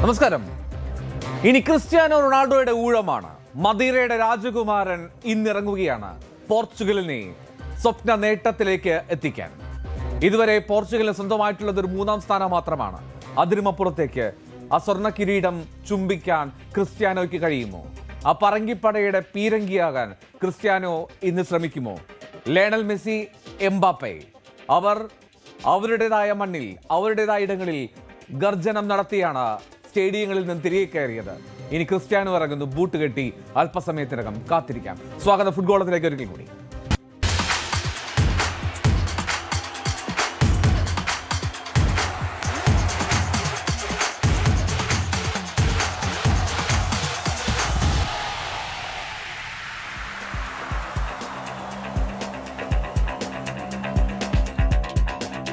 നമസ്കാരം. ഇനി ക്രിസ്ത്യാനോ റൊണാൾഡോയുടെ ഊഴമാണ്. മദീറയുടെ രാജകുമാരൻ ഇന്നിറങ്ങുകയാണ് പോർച്ചുഗലിനെ സ്വപ്ന നേട്ടത്തിലേക്ക് എത്തിക്കാൻ. ഇതുവരെ പോർച്ചുഗലിന് സ്വന്തമായിട്ടുള്ളത് ഒരു 3-ാം സ്ഥാനം മാത്രമാണ്. അതിനുമപ്പുറത്തേക്ക് ആ സ്വർണ്ണ കിരീടം ചുംബിക്കാൻ ക്രിസ്ത്യാനോയ്ക്ക് കഴിയുമോ? ആ പറങ്കിപ്പടയുടെ പീരങ്കിയാകാൻ ക്രിസ്ത്യാനോ ഇന്ന് ശ്രമിക്കുമോ? ലയണൽ മെസ്സി, എംബാപ്പെ അവർ അവരുടേതായ മണ്ണിൽ അവരുടേതായ ഇടങ്ങളിൽ ഗർജനം നടത്തിയാണ് സ്റ്റേഡിയങ്ങളിൽ നിന്ന് തിരികെ കയറിയത്. ഇനി ക്രിസ്ത്യാനോ ഇറങ്ങുന്നു ബൂട്ട് കെട്ടി. അല്പസമയത്തിനകം കാത്തിരിക്കാം. സ്വാഗതം ഫുട്ബോളത്തിലേക്ക് ഒരിക്കൽ കൂടി.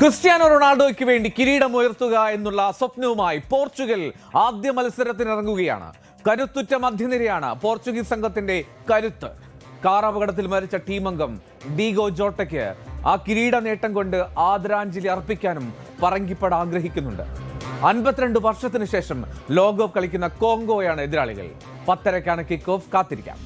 ക്രിസ്ത്യാനോ റൊണാൾഡോയ്ക്ക് വേണ്ടി കിരീടം ഉയർത്തുക എന്നുള്ള സ്വപ്നവുമായി പോർച്ചുഗൽ ആദ്യ മത്സരത്തിനിറങ്ങുകയാണ്. കരുത്തുറ്റ മധ്യനിരയാണ് പോർച്ചുഗീസ് സംഘത്തിന്റെ കരുത്ത്. കാർ അപകടത്തിൽ മരിച്ച ടീമംഗം ഡീഗോ ജോട്ടയ്ക്ക് ആ കിരീട നേട്ടം കൊണ്ട് ആദരാഞ്ജലി അർപ്പിക്കാനും പറങ്കിപ്പട ആഗ്രഹിക്കുന്നുണ്ട്. 52 വർഷത്തിന് ശേഷം ലോകകപ്പ് കളിക്കുന്ന കോങ്കോയാണ് എതിരാളികൾ. 10:30-ക്കാണ് കിക്ക് ഓഫ്. കാത്തിരിക്കാം.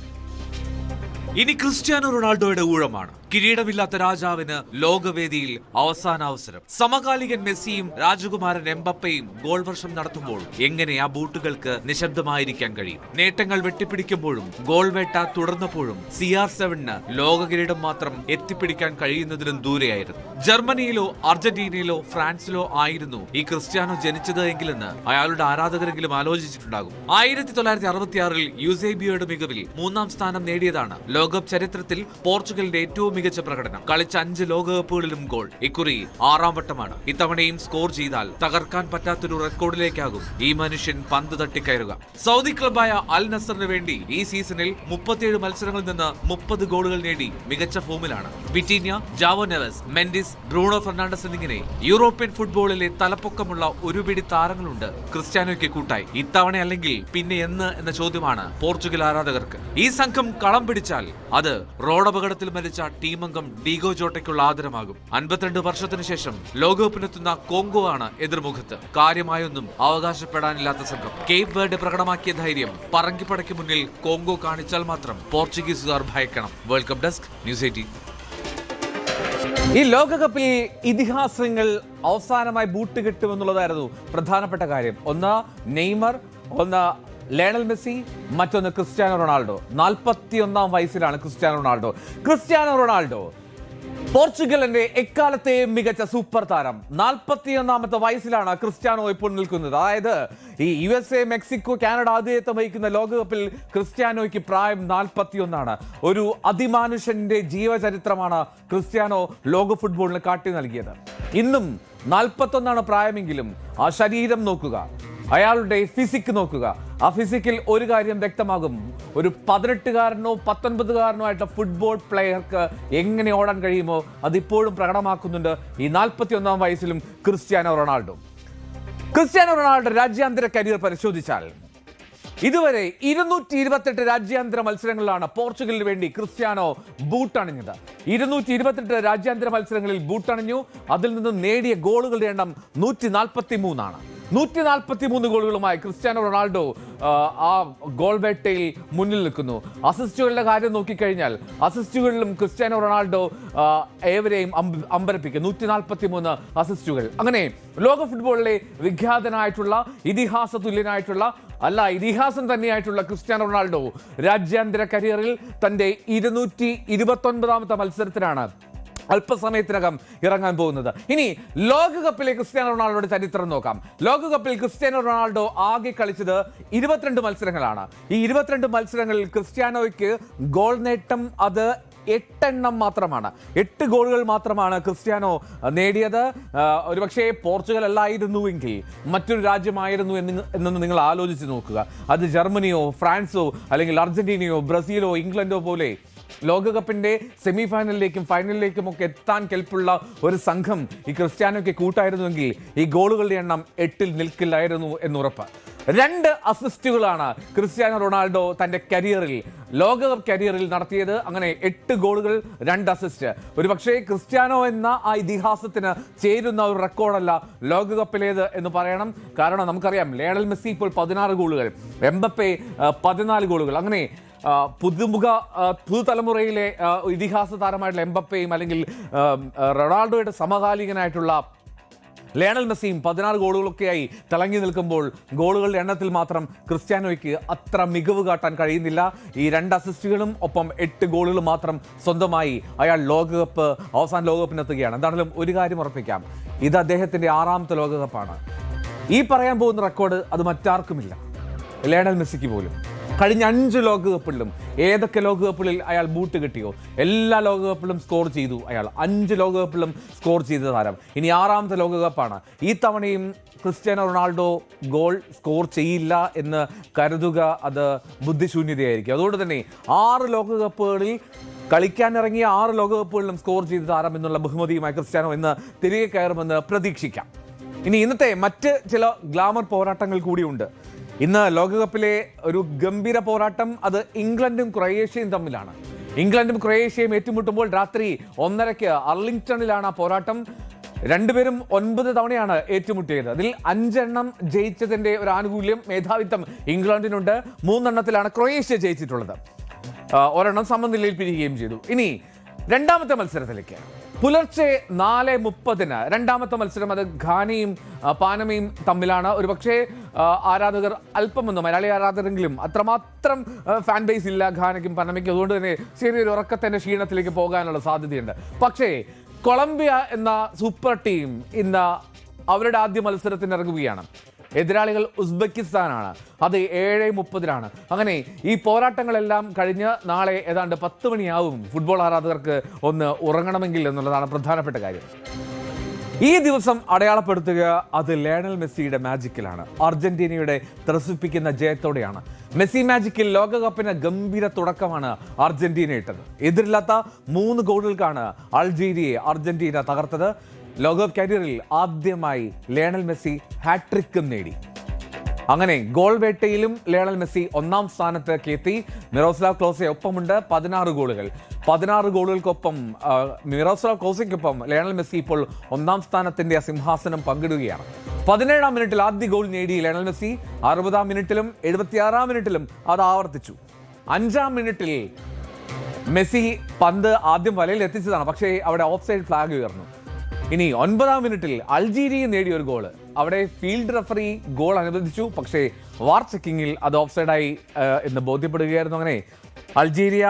ഇനി ക്രിസ്ത്യാനോ റൊണാൾഡോയുടെ ഊഴമാണ്. കിരീടമില്ലാത്ത രാജാവിന് ലോകവേദിയിൽ അവസാന അവസരം. സമകാലികൻ മെസ്സിയും രാജകുമാരൻ എംബപ്പയും ഗോൾ വർഷം നടത്തുമ്പോൾ എങ്ങനെ ആ ബൂട്ടുകൾക്ക് നിശബ്ദമായിരിക്കാൻ കഴിയും? നേട്ടങ്ങൾ വെട്ടിപ്പിടിക്കുമ്പോഴും ഗോൾ വേട്ട തുടർന്നപ്പോഴും CR7 ലോക കിരീടം മാത്രം എത്തിപ്പിടിക്കാൻ കഴിയുന്നതിനും ദൂരെയായിരുന്നു. ജർമ്മനിയിലോ അർജന്റീനയിലോ ഫ്രാൻസിലോ ആയിരുന്നു ഈ ക്രിസ്ത്യാനോ ജനിച്ചത് എങ്കിലെന്ന് അയാളുടെ ആരാധകരെങ്കിലും ആലോചിച്ചിട്ടുണ്ടാകും. 1966-ൽ യൂസേബിയോയുടെ മികവിൽ 3-ാം സ്ഥാനം നേടിയതാണ് ലോകകപ്പ് ചരിത്രത്തിൽ പോർച്ചുഗലിന്റെ ഏറ്റവും മികച്ച പ്രകടനം. കളിച്ച 5 ലോകകപ്പുകളിലും ഗോൾ. ഇക്കുറി 6-ാം വട്ടമാണ്. ഇത്തവണയും സ്കോർ ചെയ്താൽ തകർക്കാൻ പറ്റാത്തൊരു റെക്കോർഡിലേക്കാകും ഈ മനുഷ്യൻ പന്ത് തട്ടിക്കയറുക. സൗദി ക്ലബായ അൽ നസറിന് വേണ്ടി ഈ സീസണിൽ 37 മത്സരങ്ങളിൽ നിന്ന് 30 ഗോളുകൾ നേടി മികച്ച ഫോമിലാണ്. Vitinha, Joao Neves, Mendes, Bruno Fernandes എന്നിങ്ങനെ യൂറോപ്യൻ ഫുട്ബോളിലെ തലപ്പൊക്കമുള്ള ഒരു പിടി താരങ്ങളുണ്ട് ക്രിസ്ത്യാനോയ്ക്ക് കൂട്ടായി. ഇത്തവണ അല്ലെങ്കിൽ പിന്നെ എന്ന് എന്ന ചോദ്യമാണ് പോർച്ചുഗൽ ആരാധകർക്ക്. ഈ സംഘം കളം പിടിച്ചാൽ അത് റോഡപകടത്തിൽ മരിച്ച ടീമംഗം ഡീഗോ ജോട്ടയ്ക്കുള്ള ആദരമാകും. 52 വർഷത്തിനു ശേഷം ലോകകപ്പിനെത്തുന്ന കോങ്കോ ആണ് എതിർമുഖത്ത്. കാര്യമായൊന്നും അവകാശപ്പെടാനില്ലാത്ത സംഘം. കേപ്പ് വേർഡ് പ്രകടമാക്കിയ ധൈര്യം പറങ്കിപ്പടയ്ക്ക് മുന്നിൽ കോങ്കോ കാണിച്ചാൽ മാത്രം പോർച്ചുഗീസുകാർ ഭയക്കണം. World cup desk, news 18. ഈ ലോകകപ്പിൽ ഇതിഹാസങ്ങൾ അവസാനമായി ബൂട്ട് കിട്ടുമെന്നുള്ളതായിരുന്നു പ്രധാനപ്പെട്ട കാര്യം. ഒന്ന് നെയ്മർ, ഒന്ന് ലയണൽ മെസ്സി, മറ്റൊന്ന് ക്രിസ്ത്യാനോ റൊണാൾഡോ. 41-ാം വയസ്സിലാണ് ക്രിസ്ത്യാനോ റൊണാൾഡോ പോർച്ചുഗലിന്റെ എക്കാലത്തെയും മികച്ച സൂപ്പർ താരം. 41-ാമത്തെ വയസ്സിലാണ് ക്രിസ്ത്യാനോ ഇപ്പോൾ നിൽക്കുന്നത്. അതായത് ഈ USA, മെക്സിക്കോ, കാനഡ ആതിഥേയത്വം വഹിക്കുന്ന ലോകകപ്പിൽ ക്രിസ്ത്യാനോയ്ക്ക് പ്രായം 41. ഒരു അതിമാനുഷ്യന്റെ ജീവചരിത്രമാണ് ക്രിസ്ത്യാനോ ലോക ഫുട്ബോളിന് കാട്ടി നൽകിയത്. ഇന്നും 41 പ്രായമെങ്കിലും ആ ശരീരം നോക്കുക, അയാളുടെ ഫിസിക് നോക്കുക. ആ ഫിസിക്കിൽ ഒരു കാര്യം വ്യക്തമാകും. ഒരു 18-കാരനോ 19-കാരനോ ആയിട്ടുള്ള ഫുട്ബോൾ പ്ലെയർക്ക് എങ്ങനെ ഓടാൻ കഴിയുമോ അതിപ്പോഴും പ്രകടമാക്കുന്നുണ്ട് ഈ 41-ാം വയസ്സിലും ക്രിസ്ത്യാനോ റൊണാൾഡോ. രാജ്യാന്തര കരിയർ പരിശോധിച്ചാൽ ഇതുവരെ 228 രാജ്യാന്തര മത്സരങ്ങളിലാണ് പോർച്ചുഗലിന് വേണ്ടി ക്രിസ്ത്യാനോ ബൂട്ടണിഞ്ഞത്. 228 രാജ്യാന്തര മത്സരങ്ങളിൽ ബൂട്ടണിഞ്ഞു. അതിൽ നിന്ന് നേടിയ ഗോളുകളുടെ എണ്ണം 143 143 ഗോളുകളുമായി ക്രിസ്ത്യാനോ റൊണാൾഡോ ആ ഗോൾ വേട്ടയിൽ മുന്നിൽ നിൽക്കുന്നു. അസിസ്റ്റുകളുടെ കാര്യം നോക്കിക്കഴിഞ്ഞാൽ അസിസ്റ്റുകളിലും ക്രിസ്ത്യാനോ റൊണാൾഡോ ഏവരെയും അമ്പരപ്പിക്കും. 143 അസിസ്റ്റുകൾ. അങ്ങനെ ലോക ഫുട്ബോളിലെ വിഖ്യാതനായിട്ടുള്ള ഇതിഹാസ തുല്യനായിട്ടുള്ള ഇതിഹാസം തന്നെയായിട്ടുള്ള ക്രിസ്ത്യാനോ റൊണാൾഡോ രാജ്യാന്തര കരിയറിൽ തന്റെ 229-ാമത്തെ മത്സരത്തിനാണ് അല്പസമയത്തിനകം ഇറങ്ങാൻ പോകുന്നത്. ഇനി ലോകകപ്പിലെ ക്രിസ്ത്യാനോ റൊണാൾഡോയുടെ ചരിത്രം നോക്കാം. ലോകകപ്പിൽ ക്രിസ്ത്യാനോ റൊണാൾഡോ ആകെ കളിച്ചത് 22 മത്സരങ്ങളാണ്. ഈ 22 മത്സരങ്ങളിൽ ക്രിസ്ത്യാനോയ്ക്ക് ഗോൾ നേട്ടം അത് 8 എണ്ണം മാത്രമാണ്. 8 ഗോളുകൾ മാത്രമാണ് ക്രിസ്ത്യാനോ നേടിയത്. ഒരുപക്ഷെ പോർച്ചുഗൽ അല്ലായിരുന്നുവെങ്കിൽ മറ്റൊരു രാജ്യമായിരുന്നു എന്ന് നിങ്ങൾ ആലോചിച്ച് നോക്കുക. അത് ജർമ്മനിയോ ഫ്രാൻസോ അല്ലെങ്കിൽ അർജന്റീനയോ ബ്രസീലോ ഇംഗ്ലണ്ടോ പോലെ ലോകകപ്പിന്റെ സെമി ഫൈനലിലേക്കും ഫൈനലിലേക്കും ഒക്കെ എത്താൻ കെൽപ്പുള്ള ഒരു സംഘം ഈ ക്രിസ്ത്യാനോയ്ക്ക് കൂട്ടായിരുന്നുവെങ്കിൽ ഈ ഗോളുകളുടെ എണ്ണം 8-ൽ നിൽക്കില്ലായിരുന്നു എന്നുറപ്പ്. 2 അസിസ്റ്റുകളാണ് ക്രിസ്ത്യാനോ റൊണാൾഡോ തന്റെ ലോകകപ്പ് കരിയറിൽ നടത്തിയത്. അങ്ങനെ 8 ഗോളുകൾ 2 അസിസ്റ്റ്. ഒരുപക്ഷേ ക്രിസ്ത്യാനോ എന്ന ആ ഇതിഹാസത്തിന് ചേരുന്ന ഒരു റെക്കോർഡല്ല ലോകകപ്പിലേത് എന്ന് പറയണം. കാരണം നമുക്കറിയാം ലയണൽ മെസ്സി ഇപ്പോൾ 16 ഗോളുകൾ, എംബപ്പെ 14 ഗോളുകൾ. അങ്ങനെ പുതുതലമുറയിലെ ഇതിഹാസ താരമായിട്ടുള്ള എംബപ്പയും അല്ലെങ്കിൽ റൊണാൾഡോയുടെ സമകാലികനായിട്ടുള്ള ലയണൽ മെസ്സിയും 16 ഗോളുകളൊക്കെയായി തിളങ്ങി നിൽക്കുമ്പോൾ ഗോളുകളുടെ എണ്ണത്തിൽ മാത്രം ക്രിസ്ത്യാനോയ്ക്ക് അത്ര മികവ് കാട്ടാൻ കഴിയുന്നില്ല. ഈ 2 അസിസ്റ്റുകളും ഒപ്പം 8 ഗോളുകളും മാത്രം സ്വന്തമായി അയാൾ അവസാന ലോകകപ്പിനെത്തുകയാണ്. എന്താണെങ്കിലും ഒരു കാര്യം ഉറപ്പിക്കാം, ഇത് അദ്ദേഹത്തിന്റെ 6ാമത്തെ ലോകകപ്പാണ്. ഈ പറയാൻ പോകുന്ന റെക്കോർഡ് അത് മറ്റാർക്കുമില്ല, ലയണൽ മെസ്സിക്ക് പോലും. കഴിഞ്ഞ 5 ലോകകപ്പിലും ഏതൊക്കെ ലോകകപ്പിൽ അയാൾ ബൂട്ട് കിട്ടിയോ എല്ലാ ലോകകപ്പിലും സ്കോർ ചെയ്തു അയാൾ. 5 ലോകകപ്പിലും സ്കോർ ചെയ്ത താരം. ഇനി 6ാമത്തെ ലോകകപ്പാണ്. ഈ തവണയും ക്രിസ്ത്യാനോ റൊണാൾഡോ ഗോൾ സ്കോർ ചെയ്യില്ല എന്ന് കരുതുക അത് ബുദ്ധിശൂന്യതയായിരിക്കും. അതുകൊണ്ട് തന്നെ 6 ലോകകപ്പുകളിൽ കളിക്കാനിറങ്ങിയ 6 ലോകകപ്പുകളിലും സ്കോർ ചെയ്ത താരം എന്നുള്ള ബഹുമതിയുമായി ക്രിസ്ത്യാനോ ഇന്ന് തിരികെ കയറുമെന്ന് പ്രതീക്ഷിക്കാം. ഇനി ഇന്നത്തെ മറ്റ് ചില ഗ്ലാമർ പോരാട്ടങ്ങൾ കൂടിയുണ്ട്. ഇന്ന് ലോകകപ്പിലെ ഒരു ഗംഭീര പോരാട്ടം അത് ഇംഗ്ലണ്ടും ക്രൊയേഷ്യയും തമ്മിലാണ്. ഇംഗ്ലണ്ടും ക്രൊയേഷ്യയും ഏറ്റുമുട്ടുമ്പോൾ രാത്രി 1:30 അർലിംഗ്ടണിലാണ് ആ പോരാട്ടം. രണ്ടുപേരും 9 തവണയാണ് ഏറ്റുമുട്ടിയത്. അതിൽ 5 എണ്ണം ജയിച്ചതിന്റെ ഒരു ആനുകൂല്യം, മേധാവിത്വം ഇംഗ്ലണ്ടിനുണ്ട്. 3 എണ്ണത്തിലാണ് ക്രൊയേഷ്യ ജയിച്ചിട്ടുള്ളത്. ഒരെണ്ണം സമനിലയിൽ പിരിയുകയും ചെയ്തു. ഇനി രണ്ടാമത്തെ മത്സരത്തിലേക്ക് പുലർച്ചെ 4:30 രണ്ടാമത്തെ മത്സരം അത് ഘാനയും പാനമയും തമ്മിലാണ്. ഒരുപക്ഷെ ആരാധകർ അല്പമൊന്നും, മലയാളി ആരാധകരെങ്കിലും അത്രമാത്രം ഫാൻ ബേസ് ഇല്ല ഘാനയ്ക്കും പനമയ്ക്കും. അതുകൊണ്ട് തന്നെ ചെറിയൊരു ഉറക്കത്തിന്റെ ക്ഷീണത്തിലേക്ക് പോകാനുള്ള സാധ്യതയുണ്ട്. പക്ഷേ കൊളംബിയ എന്ന സൂപ്പർ ടീം ഇന്ന് അവരുടെ ആദ്യ മത്സരത്തിന് ഇറങ്ങുകയാണ്. എതിരാളികൾ ഉസ്ബെക്കിസ്ഥാനാണ്. അത് 7:30 അങ്ങനെ ഈ പോരാട്ടങ്ങളെല്ലാം കഴിഞ്ഞ് നാളെ ഏതാണ്ട് 10 മണിയാവും ഫുട്ബോൾ ആരാധകർക്ക് ഒന്ന് ഉറങ്ങണമെങ്കിൽ എന്നുള്ളതാണ് പ്രധാനപ്പെട്ട കാര്യം. ഈ ദിവസം അടയാളപ്പെടുത്തുക അത് ലയണൽ മെസ്സിയുടെ മാജിക്കിലാണ്. അർജന്റീനയുടെ ത്രസിപ്പിക്കുന്ന ജയത്തോടെയാണ്. മെസ്സി മാജിക്കിൽ ലോകകപ്പിന് ഗംഭീര തുടക്കമാണ് അർജന്റീന ഇട്ടത്. എതിരില്ലാത്ത 3 ഗോളുകൾക്കാണ് അൾജീരിയയെ അർജന്റീന തകർത്തത്. ലോകകപ്പ് കരിയറിൽ ആദ്യമായി ലയണൽ മെസ്സി ഹാട്രിക്കും നേടി. അങ്ങനെ ഗോൾ വേട്ടയിലും ലയണൽ മെസ്സി 1ാം സ്ഥാനത്തേക്ക് എത്തി. മിറോസ്ലാവ് ക്ലോസെ ഒപ്പമുണ്ട് 16 ഗോളുകൾ. 16 ഗോളുകൾക്കൊപ്പം മിറോസ്ലാവ് ക്ലോസയ്ക്കൊപ്പം ലയണൽ മെസ്സി ഇപ്പോൾ 1ാം സ്ഥാനത്തിന്റെ സിംഹാസനം പങ്കിടുകയാണ്. 17ാം മിനിറ്റിൽ ആദ്യ ഗോൾ നേടി ലയണൽ മെസ്സി. 60ാം മിനിറ്റിലും 76ാം മിനിറ്റിലും അത് ആവർത്തിച്ചു. 5ാം മിനിറ്റിൽ മെസ്സി പന്ത് ആദ്യം വലയിൽ എത്തിച്ചതാണ്, പക്ഷേ അവിടെ ഓഫ് സൈഡ് ഫ്ലാഗ് ഉയർന്നു. ഇനി 9ാം മിനിറ്റിൽ അൾജീരിയ നേടിയ ഒരു ഗോള്, അവിടെ ഫീൽഡ് റഫറി ഗോൾ അനുവദിച്ചു, പക്ഷേ വാർ ചെക്കിങ്ങിൽ അത് ഓഫ് സൈഡായി എന്ന് ബോധ്യപ്പെടുകയായിരുന്നു. അങ്ങനെ അൾജീരിയ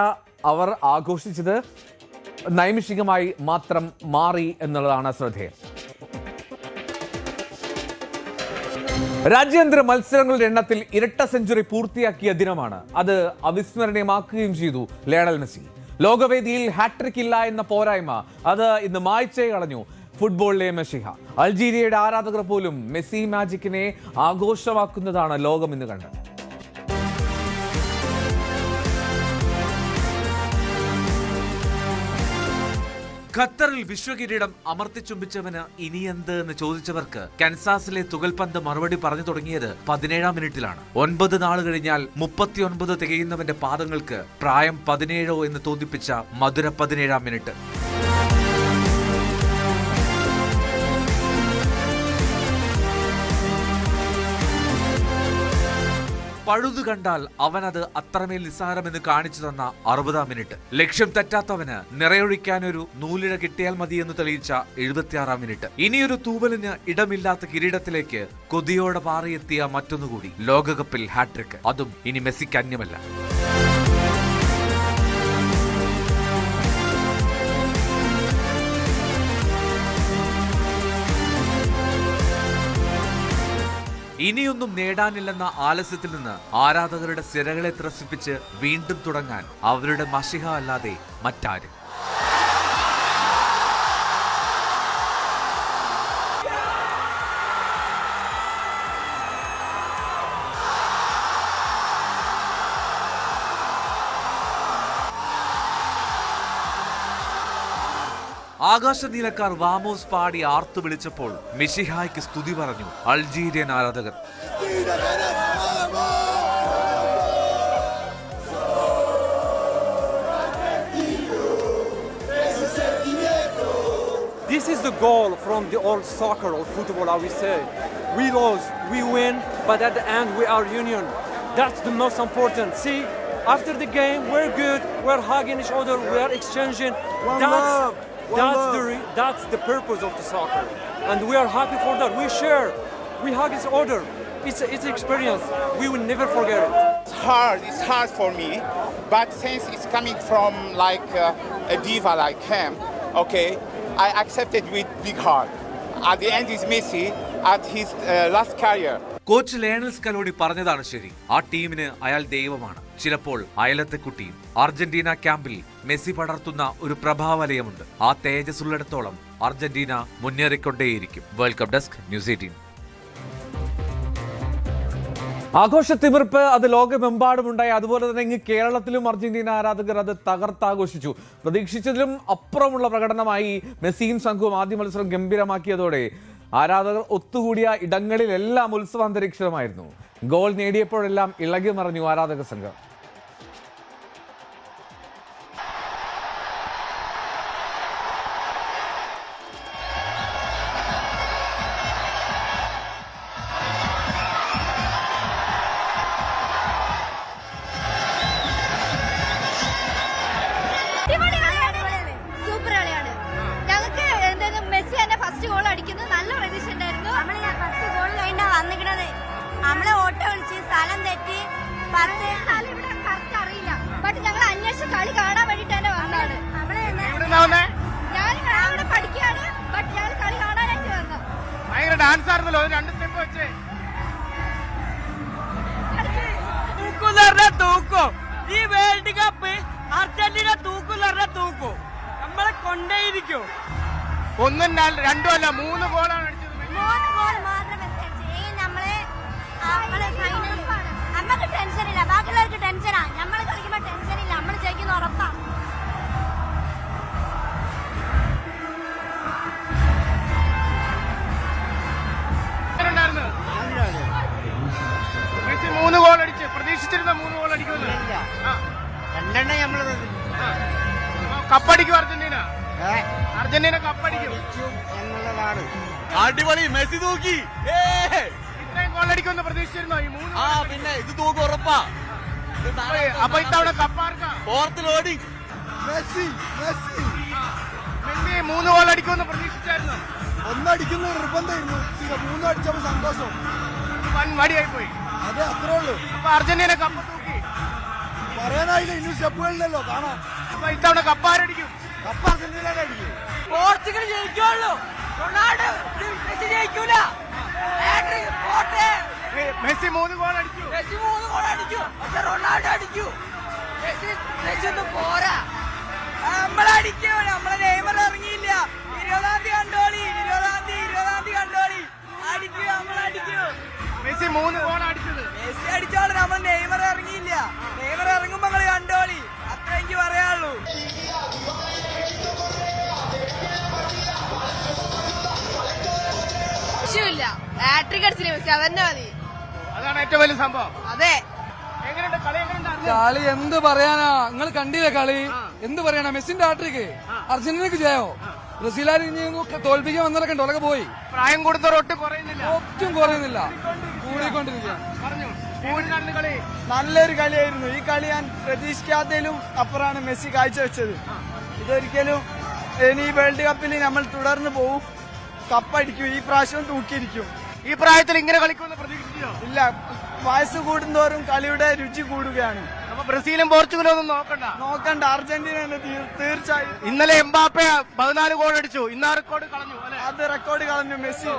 അവർ ആഘോഷിച്ചത് നൈമിഷികമായി മാത്രം മാറി എന്നുള്ളതാണ് ശ്രദ്ധേയം. രാജ്യാന്തര മത്സരങ്ങളുടെ എണ്ണത്തിൽ ഇരട്ട സെഞ്ചുറി പൂർത്തിയാക്കിയ ദിനമാണ്. അത് അവിസ്മരണീയമാക്കുകയും ചെയ്തു ലയണൽ മെസ്സി. ലോകവേദിയിൽ ഹാട്രിക് ഇല്ല എന്ന പോരായ്മ അത് ഇന്ന് മായ്ച്ചേ കളഞ്ഞു ഫുട്ബോളിലെ മെസ്സിഹ. അൾജീരിയയുടെ ആരാധകർ പോലും മെസ്സി മാജിക്കിനെ ആഘോഷമാക്കുന്നതാണ് ലോകം ഇന്ന് കണ്ടത്. ഖത്തറിൽ വിശ്വകിരീടം അമർത്തിച്ചുംബിച്ചവന് ഇനിയെന്ത് എന്ന് ചോദിച്ചവർക്ക് കൻസാസിലെ തുകൽപന്ത് മറുപടി പറഞ്ഞു തുടങ്ങിയത് 17ാം മിനിറ്റിലാണ്. 9 നാൾ കഴിഞ്ഞാൽ 39 തികയുന്നവന്റെ പാദങ്ങൾക്ക് പ്രായം 17 എന്ന് തോന്നിപ്പിച്ച മധുര 17ാം മിനിറ്റ്. പഴുതു കണ്ടാൽ അവനത് അത്രമേൽ നിസ്സാരമെന്ന് കാണിച്ചു തന്ന 60ാം മിനിറ്റ്. ലക്ഷ്യം തെറ്റാത്തവന് നിറയൊഴിക്കാനൊരു നൂലിഴ കിട്ടിയാൽ മതിയെന്ന് തെളിയിച്ച 76ാം മിനിറ്റ്. ഇനിയൊരു തൂവലിന് ഇടമില്ലാത്ത കിരീടത്തിലേക്ക് കൊതിയോടെ പാറിയെത്തിയ മറ്റൊന്നുകൂടി, ലോകകപ്പിൽ ഹാട്രിക്. അതും ഇനി മെസ്സിക്ക് അന്യമല്ല. ഇനിയൊന്നും നേടാനില്ലെന്ന ആലസ്യത്തിൽ നിന്ന് ആരാധകരുടെ സിരകളെ ത്രസിപ്പിച്ച് വീണ്ടും തുടങ്ങാൻ അവരുടെ മഷിഹ അല്ലാതെ മറ്റാര്? ആകാശനീലക്കാർ വാമോസ് പാടി ആർത്തു വിളിച്ചപ്പോൾ മെസ്സിഹായ്ക്ക് സ്തുതി പറഞ്ഞു അൾജീരിയൻ ആരാധകർ. This is the goal from the old soccer or football, I will say. We lose, we win, but at the end we are union. That's the most important. See, after the game, we're good, we're hugging each other, we are exchanging. That's the purpose of the soccer. And we are happy for that. We share, we hug each other. It's an experience. We will never forget it. It's hard for me, but since it's coming from like a diva like him, okay, I accept it with big heart. At the end, is Messi at his last career. Coach Lionel Scaloni പറഞ്ഞതാണ് ശരി. ആ ടീമിന് അയാൾ ദൈവമാണ്. ചിലപ്പോൾ അയലത്തെ കുട്ടിയും. Argentina ക്യാമ്പിൽ Messi പടർത്തുന്ന ഒരു പ്രഭാവലയമുണ്ട്. ആ തേജസ് ഉള്ളിടത്തോളം അർജന്റീന മുന്നേറിക്കൊണ്ടേയിരിക്കും. World cup desk, news 18. ആഘോഷത്തിമിർപ്പ് അത് ലോകമെമ്പാടുമുണ്ടായി. അതുപോലെ തന്നെ ഇങ്ങ് കേരളത്തിലും അർജന്റീന ആരാധകർ അത് തകർത്താഘോഷിച്ചു. പ്രതീക്ഷിച്ചതിലും അപ്പുറമുള്ള പ്രകടനമായി മെസ്സിയും സംഘവും ആദ്യ മത്സരം ഗംഭീരമാക്കിയതോടെ ആരാധകർ ഒത്തുകൂടിയ ഇടങ്ങളിലെല്ലാം ഉത്സവാന്തരീക്ഷമായിരുന്നു. ഗോൾ നേടിയപ്പോഴെല്ലാം ഇളകി മറിഞ്ഞു ആരാധക സംഘം. നമ്മളെ ഓട്ടോ വിളിച്ച് സ്ഥലം തെറ്റി അറിയില്ല, ബട്ട് ഞങ്ങൾ അന്വേഷിച്ച് കളി കാണാൻ വേണ്ടിട്ട് തന്നെ വന്നതാണ്. ഞാൻ ഇവിടെ പഠിക്കുകയാണ്, ബട്ട് ഞങ്ങൾ കളി കാണാനായിട്ട് വന്നു. ഭയങ്കര ഡാൻസ് ആയിരുന്നല്ലോ, രണ്ട് സ്റ്റെപ്പ് വെച്ചേ. തൂക്കും ഈ വേൾഡ് കപ്പ് അർജന്റീന തൂക്കും, നമ്മളെ കൊണ്ടേയിരിക്കും. ഒന്നും രണ്ടും അല്ല, 3 ഗോളാണ് അടിച്ചത്. 3 ഗോൾ മാത്രം നമ്മളെ നമ്മക്ക് ടെൻഷനില്ല, ബാക്കിയുള്ളവർക്ക് ടെൻഷനാ. നമ്മൾ കളിക്കുമ്പോ ടെൻഷനില്ല, നമ്മൾ ജയിക്കുന്ന ഉറപ്പാണ്. മെസ്സി 3 ഗോൾ അടിച്ച് പ്രതീക്ഷിച്ചിരുന്ന 3 ഗോൾ അടിക്കുമല്ലോ. 2 നമ്മള് കപ്പടിക്കും അർജന്റീന കപ്പടിക്കും എന്നുള്ളതാണ്. അടിപൊളി, മെസ്സി തൂക്കി. ഇത്രയും ഗോൾ അടിക്കുമെന്ന് പ്രതീക്ഷിച്ചിരുന്നോ ഈ 3? പിന്നെ ഇത് തൂക്കും ഉറപ്പാ. അപ്പൊ ഇത്തവണ കപ്പാർക്കാ ഫോർത്ത് ലോഡിങ്. മെസ്സി 3 ഗോൾ അടിക്കുമെന്ന് പ്രതീക്ഷിച്ചായിരുന്നു. 1 അടിക്കുന്ന നിർബന്ധമായിരുന്നു. 3 അടിച്ചപ്പോ സന്തോഷം. വൻ മടിയായി പോയി. അതെ, അത്രേ ഉള്ളൂ. അപ്പൊ അർജന്റീന കപ്പ് തൂക്കി. പറയാനായില്ല, ഇനി സ്റ്റെപ്പുകളിലല്ലോ കാണാം. അപ്പൊ ഇത്തവണ കപ്പാരടിക്കും. കപ്പ് അർജന്റീന അടിക്കും. പോർച്ചുഗൽ ജയിക്കുള്ളൂ, റൊണാൾഡോ മെസ്സി ജയിക്കൂല. മെസ്സി 3 ഗോൾ അടിച്ചു. മെസ്സി 3 ഗോൾ അടിക്കും, പക്ഷെ റൊണാൾഡോ അടിക്കൂ. മെസ്സി ഒന്നും പോരാ. നമ്മളടിക്കും, നമ്മളെ നെയ്മർ ഇറങ്ങിയില്ല. 20-ാം തീയതി കണ്ടോളി, 20-ാം തീയതി കണ്ടോളി. അടിക്കൂ, നമ്മളടിക്കൂ. മെസ്സി 3 ഗോൾ അടിച്ചത്. മെസ്സി അടിച്ചോളൂ, നമ്മൾ നെയ്മർ ഇറങ്ങിയില്ല. നെയ്മർ ഇറങ്ങുമ്പോ നിങ്ങൾ കണ്ടോളി, അത്ര എനിക്ക് പറയാനുള്ളൂ. ഹാട്രിക് അടിച്ചില്ല മെസ്സി, അതന്നെ മതി. അതാണ് ഏറ്റവും വലിയ സംഭവം. അതെ, എങ്ങനെയുണ്ട് കളി? കളി എന്ത് പറയാനാ, നിങ്ങൾ കണ്ടില്ലേ കളി? എന്ത് പറയാനാ, മെസ്സിന്റെ ഹാട്രിക്ക്, അർജന്റീനക്ക് ജയോ. ബ്രസീലുകാർ ഇനി തോൽപ്പിക്കാൻ വന്നതൊക്കെ ഉണ്ട്, ഉലക പോയി. പ്രായം കൂടുന്നവർ ഒട്ടും കുറയുന്നില്ല, കൂടിക്കൊണ്ടിരിക്കുക. കളി നല്ലൊരു കളിയായിരുന്നു. ഈ കളി ഞാൻ പ്രതീക്ഷിക്കാത്തതിലും അപ്പുറമാണ് മെസ്സി കാഴ്ചവെച്ചത്. ഇതൊരിക്കലും ഇനി വേൾഡ് കപ്പിൽ നമ്മൾ തുടർന്ന് പോവും, കപ്പടിക്കും. ഈ പ്രാവശ്യം തൂക്കിയിരിക്കും. ഈ പ്രായത്തിൽ ഇങ്ങനെ കളിക്കുമെന്ന് പ്രതീക്ഷിച്ചോ? ഇല്ല, വയസ്സ് കൂടുന്തോറും കളിയുടെ രുചി കൂടുകയാണ്. അപ്പൊ ബ്രസീലും പോർച്ചുഗലും ഒന്നും നോക്കണ്ട, അർജന്റീന തന്നെ തീർച്ചയായും. ഇന്നലെ എംബാപ്പെ 14 ഗോൾ അടിച്ചു, ഇന്ന് ആ റെക്കോർഡ് കളഞ്ഞു. അത് റെക്കോർഡ് കളഞ്ഞു മെസ്സി.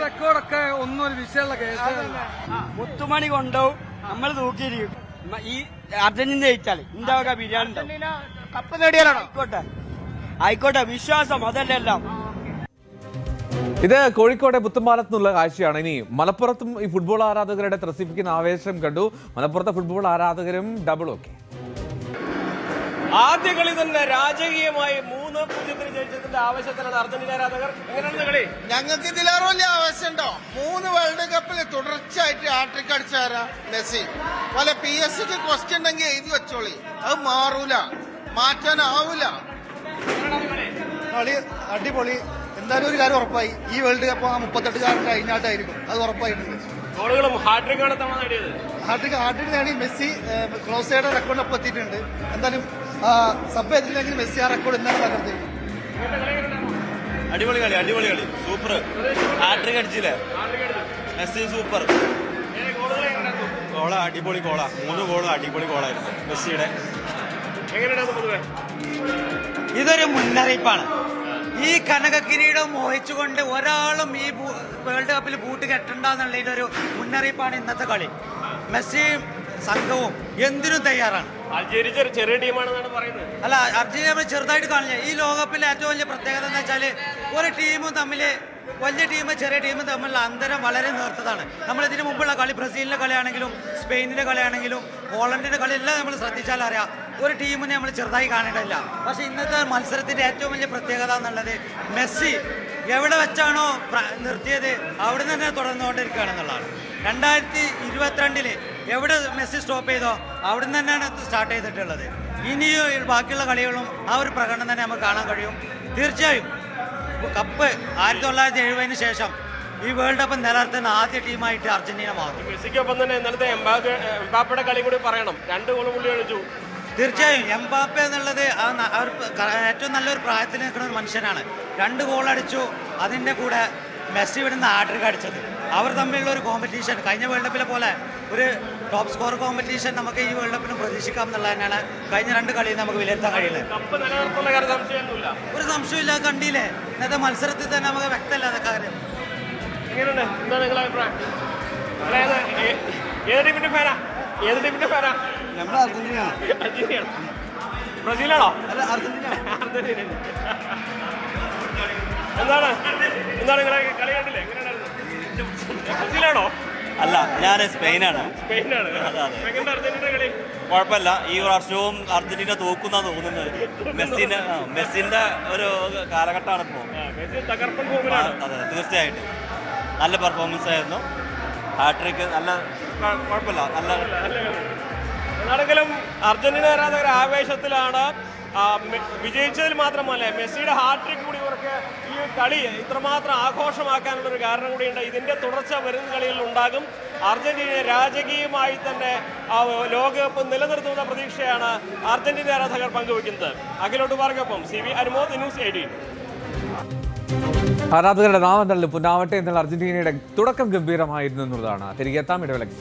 റെക്കോർഡൊക്കെ ഒന്നും ഒരു വിഷയമുള്ള കേസ്. മുത്തുമണി കൊണ്ടുപോകും, നമ്മൾ തൂക്കിയിരിക്കും. ഈ അർജന്റീന ജയിച്ചാൽ ഇന്ത്യ ബിരിയാണി അർജന്റീന കപ്പ് നേടിയാലാണോ? ആയിക്കോട്ടെ, വിശ്വാസം അതല്ലെല്ലാം. ഇത് കോഴിക്കോട്ടെ പുത്തമ്പാലത്ത് നിന്നുള്ള കാഴ്ചയാണ്. ഇനി മലപ്പുറത്തും ഈ ഫുട്ബോൾ ആരാധകരുടെ ത്രസിപ്പിക്കുന്ന ആവേശം കണ്ടു. മലപ്പുറത്തെ ഫുട്ബോൾ ആരാധകരും ഡബിൾ ഒക്കെ. ആദ്യ കളി തന്നെ രാജകീയമായി 3 3-0 ജയിച്ചതിന്റെ ആവശ്യത്തിലാണ് അർജന്റീന ആരാധകർ. എങ്ങനെയാണ് കളി? ഞങ്ങൾക്ക് ഇതിലേറെ വലിയ ആവശ്യമുണ്ടോ? 3 വേൾഡ് കപ്പിൽ തുടർച്ചയായിട്ട് ഹാട്രിക് അടിച്ചാരാ? മെസ്സി. പല PSG ക്വസ്റ്റ്യൻ ഉണ്ടെങ്കിൽ എഴുതി വെച്ചോളി, അത് മാറൂല, മാറ്റാനാവൂല. കളി അടിപൊളി. എന്തായാലും ഒരു കാര്യം ഉറപ്പായി, ഈ വേൾഡ് കപ്പ് 38 കഴിഞ്ഞാട്ടായിരിക്കും, അത് ഉറപ്പായിട്ടുണ്ട്. ഗോളുകളും ഹാട്രിക്കാണ് തവണ നേടിയത്. ഹാട്രിക് നേടി മെസ്സി ക്ലോസയുടെ റെക്കോർഡിനൊപ്പം എത്തിയിട്ടുണ്ട്. എന്തായാലും സബ് ചെയ്തില്ലെങ്കിൽ മെസ്സി ആ റെക്കോർഡ് എന്താണ് തകർത്ത്. അടിപൊളി കളി സൂപ്പർ. ഹാട്രിക് അടിച്ചില്ലേ മെസ്സി, സൂപ്പർ ഗോള, അടിപൊളി ഗോളാ. 3 ഗോളും അടിപൊളി ഗോളായിരുന്നു മെസ്സിയുടെ. ഇതൊരു മുന്നറിയിപ്പാണ്. ഈ കനക കിരീടം മോഹിച്ചുകൊണ്ട് ഒരാളും ഈ വേൾഡ് കപ്പിൽ ബൂട്ട് കെട്ടണ്ടെന്നുള്ളതിന്റെ ഒരു മുന്നറിയിപ്പാണ് ഇന്നത്തെ കളി. മെസ്സിയും സംഘവും എന്തിനും തയ്യാറാണ്. അൾജീരിയ ചെറിയ ടീമാണെന്നാണ് പറയുന്നത്. അല്ല, അർജന്റീന ചെറുതായിട്ട് കാണില്ല. ഈ ലോകകപ്പിലെ ഏറ്റവും വലിയ പ്രത്യേകത എന്ന് വെച്ചാൽ ഒരു ടീമും തമ്മിൽ, വലിയ ടീം ചെറിയ ടീം തമ്മിലുള്ള അന്തരം വളരെ നേർത്തതാണ്. നമ്മൾ ഇതിനു മുമ്പുള്ള കളി, ബ്രസീലിന്റെ കളിയാണെങ്കിലും സ്പെയിനിന്റെ കളിയാണെങ്കിലും ഹോളണ്ടിന്റെ കളി എല്ലാം നമ്മൾ ശ്രദ്ധിച്ചാൽ അറിയാം, ഒരു ടീമിനെ നമ്മൾ ചെറുതായി കാണേണ്ടതില്ല. പക്ഷെ ഇന്നത്തെ മത്സരത്തിന്റെ ഏറ്റവും വലിയ പ്രത്യേകത എന്നുള്ളത് മെസ്സി എവിടെ വെച്ചാണോ നിർത്തിയത് അവിടെ തന്നെ തുടർന്നുകൊണ്ടിരിക്കുകയാണെന്നുള്ളതാണ്. 2022 എവിടെ മെസ്സി സ്റ്റോപ്പ് ചെയ്തോ അവിടെ നിന്ന് തന്നെയാണ് സ്റ്റാർട്ട് ചെയ്തിട്ടുള്ളത്. ഇനിയും ബാക്കിയുള്ള കളികളും ആ ഒരു പ്രകടനം തന്നെ നമുക്ക് കാണാൻ കഴിയും. തീർച്ചയായും കപ്പ് 1970 ശേഷം ഈ വേൾഡ് കപ്പ് നിലനിർത്തുന്ന ആദ്യ ടീമായിട്ട് അർജന്റീന മാറും. മെസ്സിക്കൊപ്പം തന്നെ ഇന്നലത്തെ എംബാപ്പയുടെ കളി കൂടി പറയണം. 2 ഗോൾ പുള്ളി കളിച്ചു. തീർച്ചയായും എംബാപ്പെ എന്നുള്ളത് ഏറ്റവും നല്ലൊരു പ്രായത്തിൽ നിൽക്കുന്ന ഒരു മനുഷ്യനാണ്. 2 ഗോൾ അടിച്ചു. അതിൻ്റെ കൂടെ മെസ്സി ഇവിടുന്ന് ഹാട്രിക് അടിച്ചത്. അവർ തമ്മിലുള്ള ഒരു കോമ്പറ്റീഷൻ കഴിഞ്ഞ വേൾഡ് കപ്പിലെ പോലെ ഒരു ടോപ്പ് സ്കോർ കോമ്പറ്റീഷൻ നമുക്ക് ഈ വേൾഡ് കപ്പിനും പ്രതീക്ഷിക്കാം എന്നുള്ളത് തന്നെയാണ് കഴിഞ്ഞ 2 കളിയിൽ നമുക്ക് വിലയിരുത്താൻ കഴിയുന്നത്. ഒരു സംശയമില്ല. കണ്ടില്ലേ ഇന്നത്തെ മത്സരത്തിൽ തന്നെ നമുക്ക് വ്യക്തമല്ല അതൊക്കെ കാര്യം. എന്താണ് നിങ്ങളുടെ അഭിപ്രായം? ഏത് ടീമിന്റെ ഫാനാ? നമ്മുടെ അർജന്റീനയാണ്. ബ്രസീലാണോ? അല്ല, അർജന്റീന. എന്താണ് നിങ്ങളെ കളി കണ്ടില്ലേ? എങ്ങനെയായിരുന്നു? ബ്രസീലാണോ? അല്ല, ഞാൻ സ്പെയിനാണ്. അർജന്റീന കളി കുഴപ്പമില്ല. ഈ വർഷവും അർജന്റീന തോക്കുന്ന തോന്നുന്നത്. മെസ്സിന്റെ ഒരു കാലഘട്ടമാണ് ഇപ്പോൾ. തകർപ്പൻ ഫോമിലാണ്. അതെ, തീർച്ചയായിട്ടും നല്ല പെർഫോമൻസ് ആയിരുന്നു. ഹാട്രിക്ക് നല്ല കുഴപ്പമില്ല, നല്ല. എന്നാണെങ്കിലും അർജന്റീന ആരാധകർ ആവേശത്തിലാണ്. വിജയിച്ചതിൽ മാത്രമല്ല, മെസ്സിയുടെ ഹാട്രിക് കൂടി ഇവർക്ക് ഈ കളി ഇത്രമാത്രം ആഘോഷമാക്കാനുള്ളൊരു കാരണം കൂടിയുണ്ട്. ഇതിന്റെ തുടർച്ച വരുന്ന കളികളിൽ ഉണ്ടാകും. അർജന്റീന രാജകീയമായി തന്നെ ലോകകപ്പ് നിലനിർത്തുന്ന പ്രതീക്ഷയാണ് അർജന്റീന ആരാധകർ പങ്കുവയ്ക്കുന്നത്. അഖിലോട്ട് പാർക്കൊപ്പം CV അനുമോദ്, ന്യൂസ് 18. ആരാധകരുടെ നാമതള്ളിൽ പുന്നാവട്ടെ എന്നുള്ള അർജന്റീനയുടെ തുടക്കം ഗംഭീരമായിരുന്നു എന്നുള്ളതാണ്. തിരികെ എത്താം, ഇടവേളയ്ക്ക്.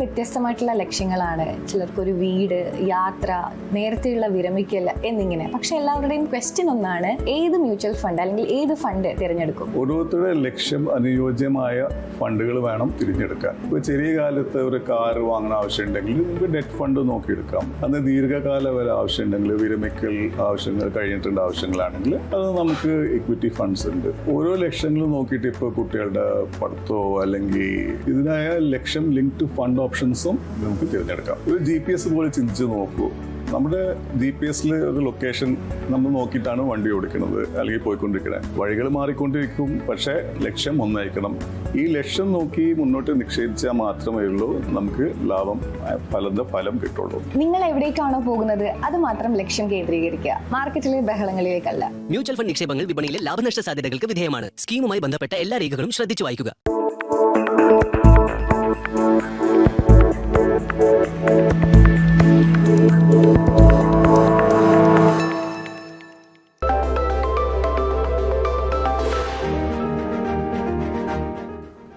വ്യത്യസ്തമായിട്ടുള്ള ലക്ഷ്യങ്ങളാണ്. ചിലർക്കൊരു വീട്, യാത്ര, നേരത്തെയുള്ള വിരമിക്കൽ എന്നിങ്ങനെ. പക്ഷെ എല്ലാവരുടെയും ക്വസ്റ്റ്യൻ ഒന്നാണ്, ഏത് മ്യൂച്വൽ ഫണ്ട് അല്ലെങ്കിൽ ഏത് ഫണ്ട് തിരഞ്ഞെടുക്കും? ഓരോരുത്തരുടെ ലക്ഷ്യം അനുയോജ്യമായ ഫണ്ടുകൾ വേണം തിരഞ്ഞെടുക്കാൻ. ഇപ്പോൾ ചെറിയ കാലത്ത് ഒരു കാർ വാങ്ങുന്ന ആവശ്യമുണ്ടെങ്കിൽ നമുക്ക് ഡെറ്റ് ഫണ്ട് നോക്കിയെടുക്കാം. അന്ന് ദീർഘകാല വരെ ആവശ്യമുണ്ടെങ്കിൽ, വിരമിക്കൽ ആവശ്യങ്ങൾ കഴിഞ്ഞിട്ടുള്ള ആവശ്യങ്ങളാണെങ്കിൽ അത് നമുക്ക് ഇക്വിറ്റി ഫണ്ട്സ് ഉണ്ട്. ഓരോ ലക്ഷ്യങ്ങളും നോക്കിയിട്ട് ഇപ്പോൾ കുട്ടികളുടെ പഠിത്തമോ അല്ലെങ്കിൽ ഇതിനായ ലക്ഷ്യം ലിങ്ക് ടു ഫണ്ട് ഓപ്ഷൻസും നമുക്ക് തിരഞ്ഞെടുക്കാം. ഒരു GPS പോലെ ചിന്തിച്ച് നോക്കൂ. നമ്മുടെ GPS ഒരു ലൊക്കേഷൻ നമ്മൾ നോക്കിയിട്ടാണ് വണ്ടി ഓടിക്കുന്നത് അല്ലെങ്കിൽ പോയിക്കൊണ്ടിരിക്കുന്നത്. വഴികൾ മാറിക്കൊണ്ടിരിക്കും, പക്ഷേ ലക്ഷ്യം ഒന്നായിരിക്കണം. ഈ ലക്ഷ്യം നോക്കി മുന്നോട്ട് നിക്ഷേപിച്ചാൽ മാത്രമേ ഉള്ളൂ നമുക്ക് ഫലം കിട്ടുള്ളൂ. നിങ്ങൾ എവിടേക്കാണോ പോകുന്നത് അത് മാത്രം ലക്ഷ്യം കേന്ദ്രീകരിക്കുക, മാർക്കറ്റിലെ ബഹളങ്ങളിലേക്കല്ല. മ്യൂച്വൽ ഫണ്ട് നിക്ഷേപങ്ങൾ വിപണിയിലെ ലാഭനഷ്ട സാധ്യതകൾക്ക് വിധേയമാണ്. സ്കീമുമായി ബന്ധപ്പെട്ട എല്ലാ രേഖകളും ശ്രദ്ധിച്ചു വായിക്കുക.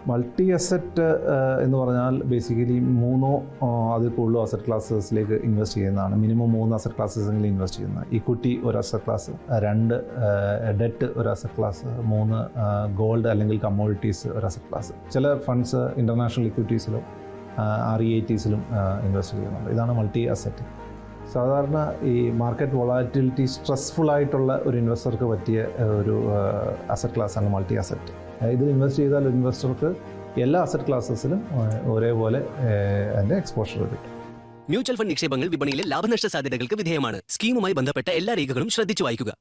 മൾട്ടി അസറ്റ് എന്ന് പറഞ്ഞാൽ ബേസിക്കലി 3 അതിൽ കൂടുതൽ അസറ്റ് ക്ലാസ്സസിലേക്ക് ഇൻവെസ്റ്റ് ചെയ്യുന്നതാണ്. മിനിമം 3 അസറ്റ് ക്ലാസ്സസെങ്കിലും ഇൻവെസ്റ്റ് ചെയ്യുന്നത്. ഇക്വിറ്റി ഒരു അസറ്റ് ക്ലാസ്, 2 ഡെറ്റ് ഒരു അസറ്റ് ക്ലാസ്, 3 ഗോൾഡ് അല്ലെങ്കിൽ കമ്മോഡിറ്റീസ് ഒരു അസറ്റ് ക്ലാസ്. ചില ഫണ്ട്സ് ഇൻ്റർനാഷണൽ ഇക്വിറ്റീസിലും REITസിലും ഇൻവെസ്റ്റ് ചെയ്യുന്നുണ്ട്. ഇതാണ് മൾട്ടി അസറ്റ്. സാധാരണ ഈ മാർക്കറ്റ് വൊളാറ്റിലിറ്റി സ്ട്രെസ്ഫുൾ ആയിട്ടുള്ള ഒരു ഇൻവെസ്റ്റർക്ക് പറ്റിയ ഒരു അസറ്റ് ക്ലാസ്സാണ് മൾട്ടി അസറ്റ്. ഇതിൽ ഇൻവെസ്റ്റ് ചെയ്താൽ ഇൻവെസ്റ്റർക്ക് എല്ലാ അസറ്റ് ക്ലാസ്സസിലും ഒരേപോലെ അതിൻ്റെ എക്സ്പോഷർ കിട്ടും. മ്യൂച്വൽ ഫണ്ട് നിക്ഷേപങ്ങൾ വിപണിയിലെ ലാഭനഷ്ട സാധ്യതകൾക്ക് വിധേയമാണ്. സ്കീമുമായി ബന്ധപ്പെട്ട എല്ലാ രേഖകളും ശ്രദ്ധിച്ചു വായിക്കുക.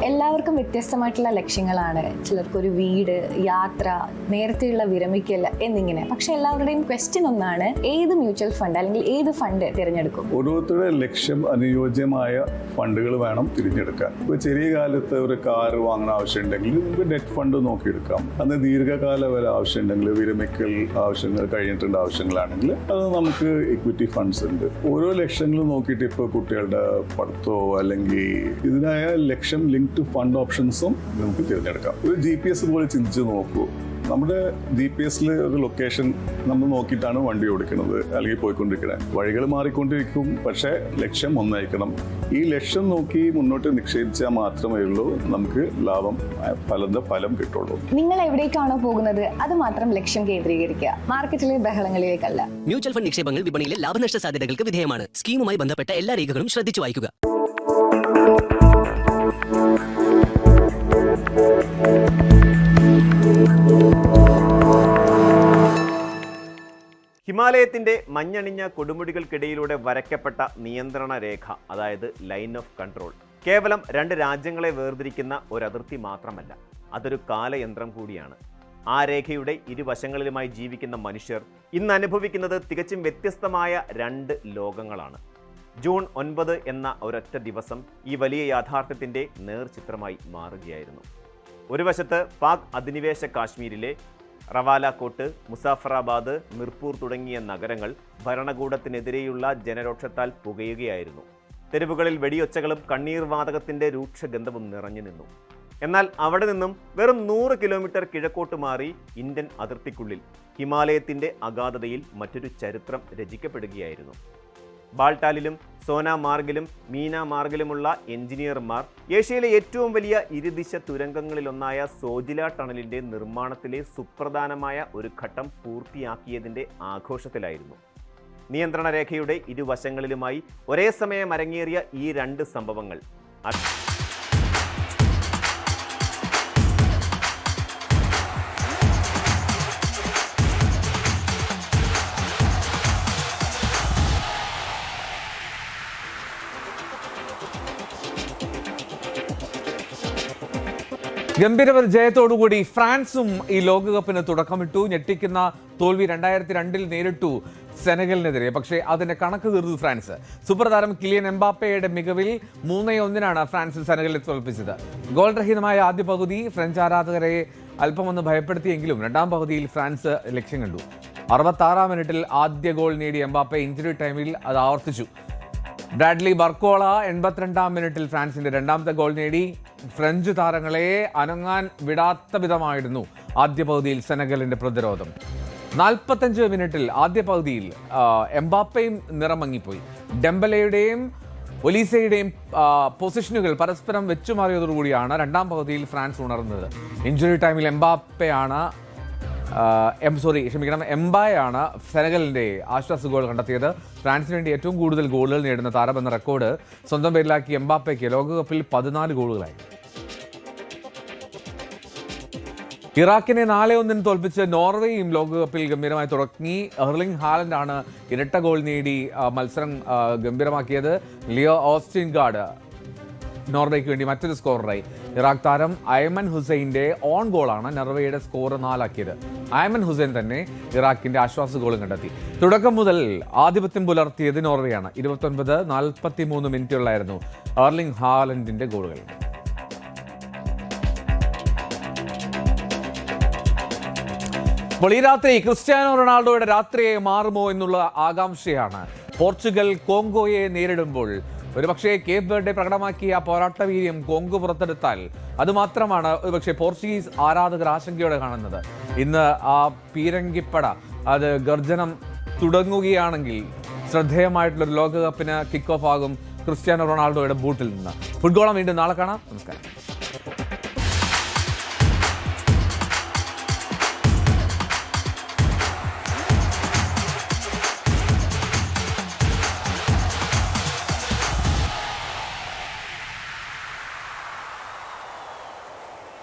എല്ലാവർക്കും വ്യത്യസ്തമായിട്ടുള്ള ലക്ഷ്യങ്ങളാണ്. ചിലർക്കൊരു വീട്, യാത്ര, നേരത്തെയുള്ള വിരമിക്കൽ എന്നിങ്ങനെ. പക്ഷെ എല്ലാവരുടെയും ക്വസ്റ്റ്യൻ ഒന്നാണ്, ഏത് മ്യൂച്വൽ ഫണ്ട് അല്ലെങ്കിൽ ഏത് ഫണ്ട് തിരഞ്ഞെടുക്കും? ഓരോരുത്തരുടെ ലക്ഷ്യം അനുയോജ്യമായ ഫണ്ടുകൾ വേണം തിരഞ്ഞെടുക്കാൻ. ഇപ്പോൾ ചെറിയ കാലത്ത് ഒരു കാർ വാങ്ങുന്ന ആവശ്യമുണ്ടെങ്കിൽ നമുക്ക് ഡെറ്റ് ഫണ്ട് നോക്കിയെടുക്കാം. അന്ന് ദീർഘകാല വരെ ആവശ്യമുണ്ടെങ്കിൽ, വിരമിക്കൽ ആവശ്യങ്ങൾ കഴിഞ്ഞിട്ടുള്ള ആവശ്യങ്ങളാണെങ്കിൽ അത് നമുക്ക് ഇക്വിറ്റി ഫണ്ട്സ് ഉണ്ട്. ഓരോ ലക്ഷ്യങ്ങളും നോക്കിയിട്ട് ഇപ്പോൾ കുട്ടികളുടെ പഠിത്തമോ അല്ലെങ്കിൽ ഇതിനായ ലക്ഷ്യം ലിങ്ക്ഡ് ഫണ്ട് ഓപ്ഷൻസും നമുക്ക് തിരഞ്ഞെടുക്കാം. ഒരു GPS പോലെ ചിന്തിച്ച് നോക്കൂ. നമ്മുടെ GPS ഒരു ലൊക്കേഷൻ നമ്മൾ നോക്കിയിട്ടാണ് വണ്ടി ഓടിക്കുന്നത് അല്ലെങ്കിൽ പോയിക്കൊണ്ടിരിക്കുന്നത്. വഴികൾ മാറിക്കൊണ്ടിരിക്കും, പക്ഷേ ലക്ഷ്യം ഒന്നായിരിക്കണം. ഈ ലക്ഷ്യം നോക്കി മുന്നോട്ട് നിക്ഷേപിച്ചാൽ മാത്രമേ ഉള്ളൂ നമുക്ക് ഫലം കിട്ടുള്ളൂ. നിങ്ങൾ എവിടേക്കാണോ പോകുന്നത് അത് മാത്രം ലക്ഷ്യം കേന്ദ്രീകരിക്കുക, മാർക്കറ്റിലെ ബഹളങ്ങളിലേക്കല്ല. മ്യൂച്വൽ ഫണ്ട് നിക്ഷേപങ്ങൾ വിപണിയിലെ ലാഭനഷ്ട സാധ്യതകൾക്ക് വിധേയമാണ്. സ്കീമുമായി ബന്ധപ്പെട്ട എല്ലാ രേഖകളും ശ്രദ്ധിച്ചു വായിക്കുക. ഹിമാലയത്തിന്റെ മഞ്ഞണിഞ്ഞ കൊടുമുടികൾക്കിടയിലൂടെ വരയ്ക്കപ്പെട്ട നിയന്ത്രണ രേഖ, അതായത് ലൈൻ ഓഫ് കൺട്രോൾ, കേവലം 2 രാജ്യങ്ങളെ വേർതിരിക്കുന്ന ഒരു അതിർത്തി മാത്രമല്ല, അതൊരു കാലയന്ത്രം കൂടിയാണ്. ആ രേഖയുടെ ഇരുവശങ്ങളിലുമായി ജീവിക്കുന്ന മനുഷ്യർ ഇന്ന് അനുഭവിക്കുന്നത് തികച്ചും വ്യത്യസ്തമായ 2 ലോകങ്ങളാണ്. ജൂൺ 9 എന്ന ഒരൊറ്റ ദിവസം ഈ വലിയ യാഥാർത്ഥ്യത്തിന്റെ നേർചിത്രമായി മാറുകയായിരുന്നു. ഒരു വശത്ത് പാക് അധിനിവേശ കാശ്മീരിലെ റവാലക്കോട്ട്, മുസാഫറാബാദ്, മിർപൂർ തുടങ്ങിയ നഗരങ്ങൾ ഭരണകൂടത്തിനെതിരെയുള്ള ജനരോക്ഷത്താൽ പുകയുകയായിരുന്നു. തെരുവുകളിൽ വെടിയൊച്ചകളും കണ്ണീർ വാതകത്തിന്റെ രൂക്ഷഗന്ധവും നിറഞ്ഞു നിന്നു. എന്നാൽ അവിടെ നിന്നും വെറും 100 കിലോമീറ്റർ കിഴക്കോട്ട് മാറി ഇന്ത്യൻ അതിർത്തിക്കുള്ളിൽ ഹിമാലയത്തിന്റെ അഗാധതയിൽ മറ്റൊരു ചരിത്രം രചിക്കപ്പെടുകയായിരുന്നു. ബാൾട്ടാലിലും സോനാമാർഗിലും മീനാമാർഗിലുമുള്ള എഞ്ചിനീയർമാർ ഏഷ്യയിലെ ഏറ്റവും വലിയ ഇരുദിശ തുരങ്കങ്ങളിലൊന്നായ സോജില ടണലിന്റെ നിർമ്മാണത്തിലെ സുപ്രധാനമായ ഒരു ഘട്ടം പൂർത്തിയാക്കിയതിന്റെ ആഘോഷത്തിലായിരുന്നു. നിയന്ത്രണ രേഖയുടെ ഇരുവശങ്ങളിലുമായി ഒരേ സമയം അരങ്ങേറിയ ഈ 2 സംഭവങ്ങൾ ഗംഭീര ജയത്തോടുകൂടി ഫ്രാൻസും ഈ ലോകകപ്പിന് തുടക്കമിട്ടു. ഞെട്ടിക്കുന്ന തോൽവി 2002 നേരിട്ടു സെനഗലിനെതിരെ. പക്ഷേ അതിന്റെ കണക്ക് തീർന്നു ഫ്രാൻസ്. സൂപ്പർ താരം കിലിയൻ എംബാപ്പയുടെ മികവിൽ 3-1 ഫ്രാൻസ് സെനഗലിനെ തോൽപ്പിച്ചത്. ഗോൾ രഹിതമായ ആദ്യ പകുതി ഫ്രഞ്ച് ആരാധകരെ അല്പമൊന്ന് ഭയപ്പെടുത്തിയെങ്കിലും 2ാം പകുതിയിൽ ഫ്രാൻസ് ലക്ഷ്യം കണ്ടു. 66-ാം മിനിറ്റിൽ ആദ്യ ഗോൾ നേടിയ എംബാപ്പെ ഇഞ്ചുറി ടൈമിൽ അത് ആവർത്തിച്ചു. ബ്രാഡ്ലി ബർക്കോള 82-ാം മിനിറ്റിൽ ഫ്രാൻസിന്റെ 2ാമത്തെ ഗോൾ നേടി. ഫ്രഞ്ച് താരങ്ങളെ അനങ്ങാൻ വിടാത്ത വിധമായിരുന്നു ആദ്യ പകുതിയിൽ സെനഗലിന്റെ പ്രതിരോധം. 45 മിനിറ്റിൽ ആദ്യ പകുതിയിൽ എംബാപ്പയും നിറമങ്ങിപ്പോയി. ഡെംബലയുടെയും ഒലീസയുടെയും പൊസിഷനുകൾ പരസ്പരം വെച്ചുമാറിയതോടുകൂടിയാണ് 2ാം പകുതിയിൽ ഫ്രാൻസ് ഉണർന്നത്. ഇഞ്ചുറി ടൈമിൽ എംബായാണ് സെനഗലിന്റെ ആശ്വാസ ഗോൾ കണ്ടെത്തിയത്. ഫ്രാൻസിന് വേണ്ടി ഏറ്റവും കൂടുതൽ ഗോളുകൾ നേടുന്ന താരമെന്ന റെക്കോർഡ് സ്വന്തം പേരിലാക്കി എംബാപ്പയ്ക്ക് ലോകകപ്പിൽ 14 ഗോളുകളായി. ഇറാഖിനെ 4-1 തോൽപ്പിച്ച് നോർവേയും ലോകകപ്പിൽ ഗംഭീരമായി തുടങ്ങി. എർലിംഗ് ഹാലൻഡാണ് ഇരട്ട ഗോൾ നേടി മത്സരം ഗംഭീരമാക്കിയത്. ലിയോ ഓസ്റ്റിൻഗാർഡ് നോർവേക്ക് വേണ്ടി മറ്റൊരു സ്കോററായി. ഇറാഖ് താരം അയ്മൻ ഹുസൈന്റെ ഓൺ ഗോളാണ് നോർവേയുടെ സ്കോർ 4-ആക്കിയത്. അയ്മൻ ഹുസൈൻ തന്നെ ഇറാഖിന്റെ ആശ്വാസ ഗോളും കണ്ടെത്തി. തുടക്കം മുതൽ ആധിപത്യം പുലർത്തിയത് നോർവേയാണ്. 29-43 മിനിറ്റുകളായിരുന്നു എർലിംഗ് ഹാലൻഡിന്റെ ഗോളുകൾ. അപ്പോൾ ഈ രാത്രി ക്രിസ്ത്യാനോ റൊണാൾഡോയുടെ രാത്രിയെ മാറുമോ എന്നുള്ള ആകാംക്ഷയാണ്. പോർച്ചുഗൽ കോങ്കോയെ നേരിടുമ്പോൾ ഒരുപക്ഷെ കേപ്പ് വെർഡെ പ്രകടമാക്കിയ പോരാട്ട വീര്യം കോങ്കോ പുറത്തെടുത്താൽ അതുമാത്രമാണ് ഒരുപക്ഷെ പോർച്ചുഗീസ് ആരാധകർ ആശങ്കയോടെ കാണുന്നത്. ഇന്ന് ആ പീരങ്കിപ്പട അത് ഗർജനം തുടങ്ങുകയാണെങ്കിൽ ശ്രദ്ധേയമായിട്ടുള്ളൊരു ലോകകപ്പിന് കിക്ക് ഓഫ് ആകും ക്രിസ്ത്യാനോ റൊണാൾഡോയുടെ ബൂട്ടിൽ നിന്ന്. ഫുട്ബോളം വീണ്ടും നാളെ കാണാം. നമസ്കാരം.